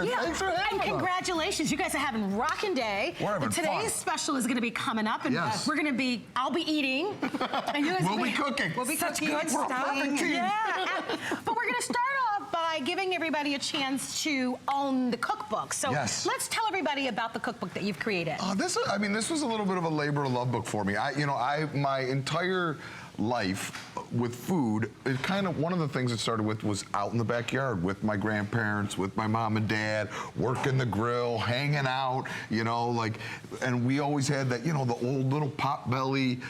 here. Yeah. Thanks for having us. And congratulations. You guys are having rockin' day. We're having Today's fun. special is going to be coming up, and we're going to be, I'll be eating. And you guys we'll be cooking. We'll be Such cooking. good stuff. Yeah. But we're going to start off by giving everybody a chance to own the cookbook. So let's tell everybody about the cookbook that you've created. This was a little bit of a labor of love book for me. My entire life with food, it kind of, one of the things it started with was out in the backyard with my grandparents, with my mom and dad, working the grill, hanging out, and we always had that, the old little potbelly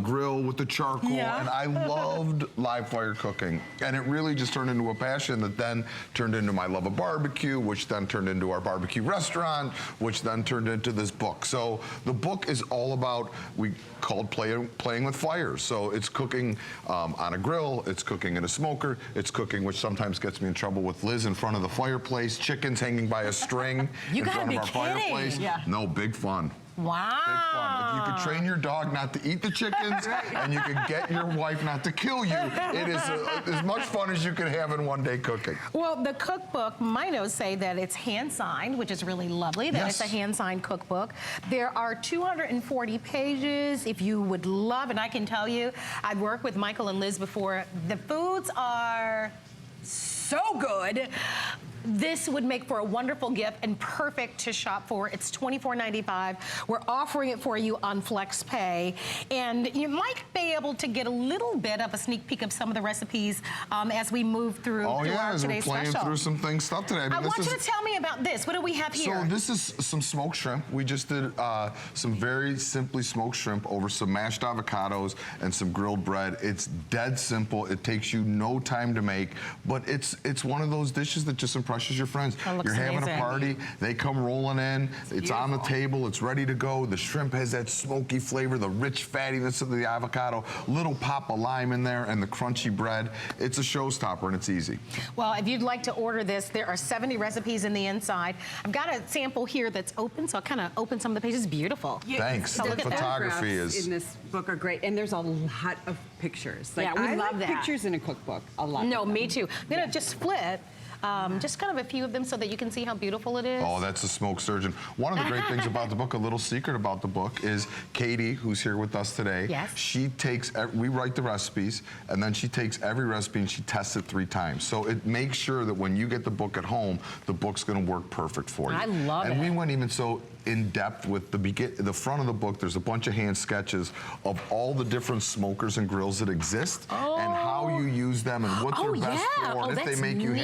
grill with the charcoal, and I loved live fire cooking. And it really just turned into a passion that then turned into my love of barbecue, which then turned into our barbecue restaurant, which then turned into this book. So the book is all about, we called playing with fire. So it's cooking on a grill, it's cooking in a smoker, it's cooking, which sometimes gets me in trouble with Liz in front of the fireplace, chickens hanging by a string in front of our fireplace. No, big fun. Wow. Big fun. If you could train your dog not to eat the chickens and you could get your wife not to kill you, it is as much fun as you could have in one day cooking. Well, the cookbook, my notes say that it's hand-signed, which is really lovely, that it's a hand-signed cookbook. There are 240 pages. If you would love, and I can tell you, I've worked with Michael and Liz before, the foods are so good. This would make for a wonderful gift and perfect to shop for. It's $24.95. We're offering it for you on FlexPay. And you might be able to get a little bit of a sneak peek of some of the recipes as we move through our today's we're playing special. through some stuff today. I want you to tell me about this. What do we have here? So this is some smoked shrimp. We just did some very simply smoked shrimp over some mashed avocados and some grilled bread. It's dead simple. It takes you no time to make, but it's one of those dishes that just impresses your friends. You're having a party, they come rolling in, it's on the table, it's ready to go. The shrimp has that smoky flavor, the rich fattiness of the avocado, little pop of lime in there, and the crunchy bread. It's a showstopper and it's easy. Well, if you'd like to order this, there are 70 recipes in the inside. I've got a sample here that's open, so I'll kind of open some of the pages. Beautiful. Thanks. The photography is... in this book are great, and there's a lot of pictures. We love that. Pictures in a cookbook, a lot. No, me too. I'm gonna just split. Just kind of a few of them so that you can see how beautiful it is. Oh, that's a smoke surgeon. One of the great things about the book, a little secret about the book, is Katie, who's here with us today. She takes, we write the recipes, and then she takes every recipe and she tests it 3 times. So it makes sure that when you get the book at home, the book's gonna work perfect for you. I love it. And we went even so in depth with the front of the book. There's a bunch of hand sketches of all the different smokers and grills that exist and how you use them and what they're best for and if they make you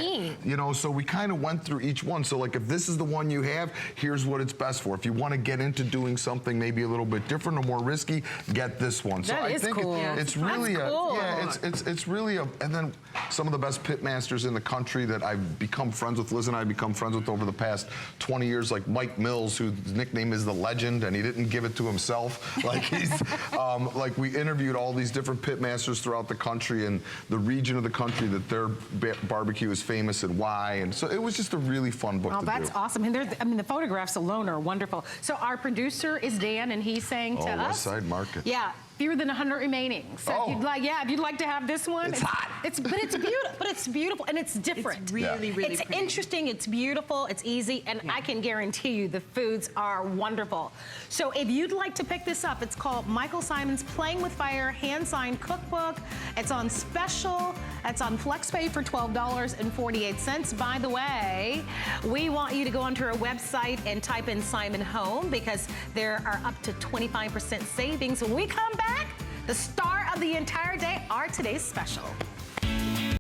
so we kind of went through each one. So like if this is the one you have, here's what it's best for. If you want to get into doing something maybe a little bit different or more risky, get this one. So I think it's really it's really and then some of the best pit masters in the country that I've become friends with, Liz and I have become friends with over the past 20 years, like Mike Mills, whose nickname is the Legend, and he didn't give it to himself. Like he's like we interviewed all these different pit masters throughout the country and the region of the country that their barbecue is famous and why. And so it was just a really fun book to do. Oh, that's awesome. And I mean, the photographs alone are wonderful. So our producer is Dan, and he's saying to us, West Side Market. Yeah. Fewer than 100 remaining. So if you'd like to have this one. It's hot. But it's beautiful and it's different. It's really It's pretty. interesting, it's beautiful, it's easy, and I can guarantee you the foods are wonderful. So if you'd like to pick this up, it's called Michael Symon's Playing with Fire Hand-Signed Cookbook. It's on special. It's on FlexPay for $12.48. By the way, we want you to go onto our website and type in Symon Home because there are up to 25% savings. When we come back, the star of the entire day, our today's special.